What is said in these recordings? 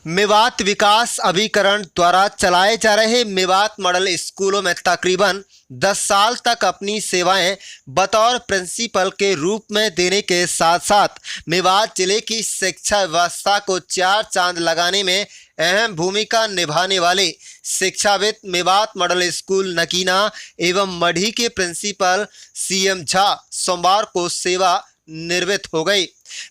मेवात विकास अभिकरण द्वारा चलाए जा रहे मेवात मॉडल स्कूलों में तकरीबन 10 साल तक अपनी सेवाएं बतौर प्रिंसिपल के रूप में देने के साथ साथ मेवात जिले की शिक्षा व्यवस्था को चार चांद लगाने में अहम भूमिका निभाने वाले शिक्षाविद मेवात मॉडल स्कूल नगीना एवं मढ़ी के प्रिंसिपल सीएम झा सोमवार को सेवा निवृत्त हो गई।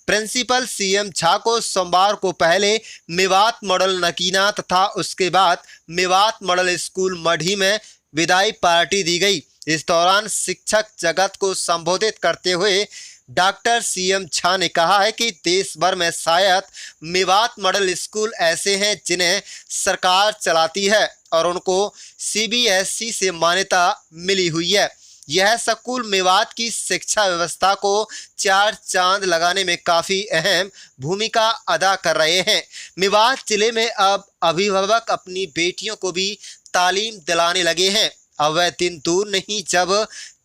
प्रिंसिपल सीएम झा को सोमवार को पहले मेवात मॉडल नगीना तथा उसके बाद मेवात मॉडल स्कूल मढ़ी में विदाई पार्टी दी गई। इस दौरान शिक्षक जगत को संबोधित करते हुए डॉक्टर सीएम झा ने कहा है कि देश भर में शायद मेवात मॉडल स्कूल ऐसे हैं जिन्हें सरकार चलाती है और उनको सीबीएसई से मान्यता मिली हुई है। यह स्कूल मेवात की शिक्षा व्यवस्था को चार चांद लगाने में काफ़ी अहम भूमिका अदा कर रहे हैं। मेवात जिले में अब अभिभावक अपनी बेटियों को भी तालीम दिलाने लगे हैं। अब वह दिन दूर नहीं जब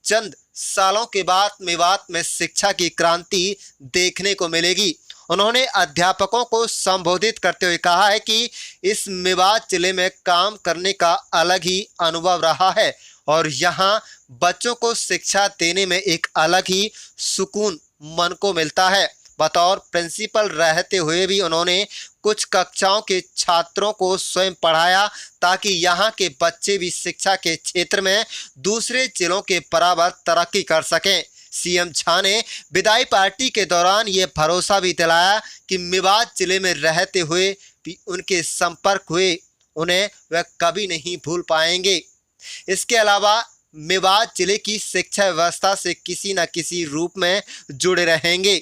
चंद सालों के बाद मेवात में शिक्षा की क्रांति देखने को मिलेगी। उन्होंने अध्यापकों को संबोधित करते हुए कहा है कि इस मेवात जिले में काम करने का अलग ही अनुभव रहा है और यहाँ बच्चों को शिक्षा देने में एक अलग ही सुकून मन को मिलता है। बतौर प्रिंसिपल रहते हुए भी उन्होंने कुछ कक्षाओं के छात्रों को स्वयं पढ़ाया ताकि यहाँ के बच्चे भी शिक्षा के क्षेत्र में दूसरे जिलों के बराबर तरक्की कर सकें। सीएम झा ने विदाई पार्टी के दौरान ये भरोसा भी दिलाया कि मेवात जिले में रहते हुए भी उनके संपर्क हुए उन्हें वह कभी नहीं भूल पाएंगे। इसके अलावा मेवात जिले की शिक्षा व्यवस्था से किसी न किसी रूप में जुड़े रहेंगे।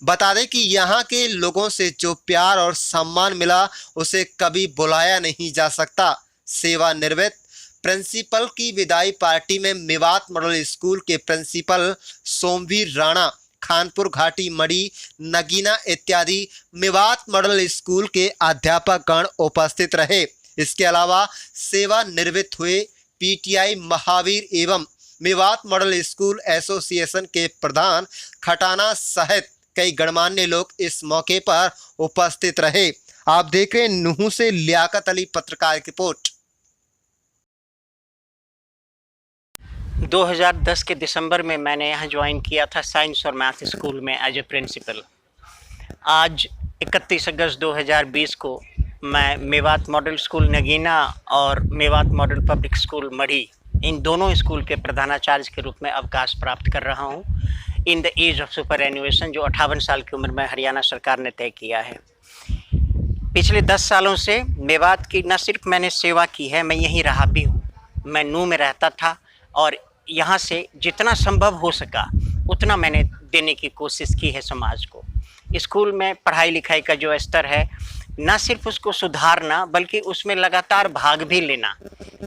बता दें कि यहाँ के लोगों से जो प्यार और सम्मान मिला उसे कभी भुलाया नहीं जा सकता। सेवानिवृत्त प्रिंसिपल की विदाई पार्टी में मेवात मॉडल स्कूल के प्रिंसिपल सोमवीर राणा, खानपुर घाटी मढ़ी, नगीना इत्यादि मेवात मॉडल स्कूल के अध्यापक गण उपस्थित रहे। इसके अलावा सेवानिवृत्त हुए पीटीआई महावीर एवं मेवात मॉडल स्कूल एसोसिएशन के प्रधान खटाना सहित कई गणमान्य लोग इस मौके पर उपस्थित रहे। आप देख रहे हैं नुहू से लियाकत अली पत्रकार की रिपोर्ट। 2010 के दिसंबर में मैंने यहाँ ज्वाइन किया था साइंस और मैथ स्कूल में एज ए प्रिंसिपल। आज 31 अगस्त 2020 को मैं मेवात मॉडल स्कूल नगीना और मेवात मॉडल पब्लिक स्कूल मढ़ी इन दोनों स्कूल के प्रधानाचार्य के रूप में अवकाश प्राप्त कर रहा हूँ in the age of superannuation, जो 58 साल की उम्र में हरियाणा सरकार ने तय किया है। पिछले 10 सालों से मेवात की न सिर्फ मैंने सेवा की है, मैं यहीं रहा भी हूँ। मैं नूह में रहता था और यहाँ से जितना संभव हो सका उतना मैंने देने की कोशिश की है समाज को। स्कूल में पढ़ाई लिखाई का जो स्तर है, ना सिर्फ उसको सुधारना बल्कि उसमें लगातार भाग भी लेना।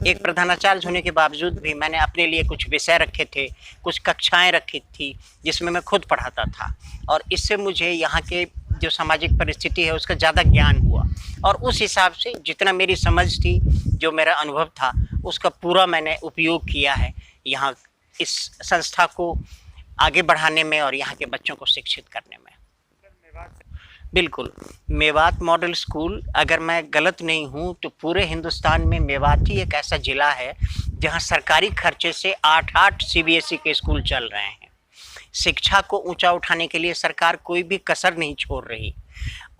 एक प्रधानाचार्य होने के बावजूद भी मैंने अपने लिए कुछ विषय रखे थे, कुछ कक्षाएं रखी थी जिसमें मैं खुद पढ़ाता था और इससे मुझे यहाँ के जो सामाजिक परिस्थिति है उसका ज़्यादा ज्ञान हुआ और उस हिसाब से जितना मेरी समझ थी, जो मेरा अनुभव था, उसका पूरा मैंने उपयोग किया है यहाँ इस संस्था को आगे बढ़ाने में और यहाँ के बच्चों को शिक्षित करने में। बिल्कुल, मेवात मॉडल स्कूल, अगर मैं गलत नहीं हूँ तो पूरे हिंदुस्तान में मेवात ही एक ऐसा ज़िला है जहाँ सरकारी खर्चे से 8 सीबीएसई के स्कूल चल रहे हैं। शिक्षा को ऊंचा उठाने के लिए सरकार कोई भी कसर नहीं छोड़ रही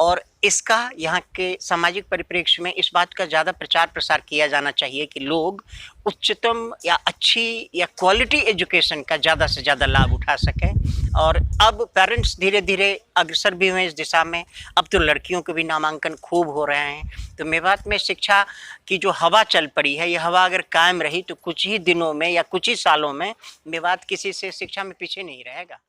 और इसका यहाँ के सामाजिक परिप्रेक्ष्य में इस बात का ज़्यादा प्रचार प्रसार किया जाना चाहिए कि लोग उच्चतम या अच्छी या क्वालिटी एजुकेशन का ज़्यादा से ज़्यादा लाभ उठा सकें। और अब पेरेंट्स धीरे धीरे अग्रसर भी हुए इस दिशा में। अब तो लड़कियों के भी नामांकन खूब हो रहे हैं। तो मेवात में शिक्षा की जो हवा चल पड़ी है, यह हवा अगर कायम रही तो कुछ ही दिनों में या कुछ ही सालों में मेवात किसी से शिक्षा में पीछे नहीं रहेगा।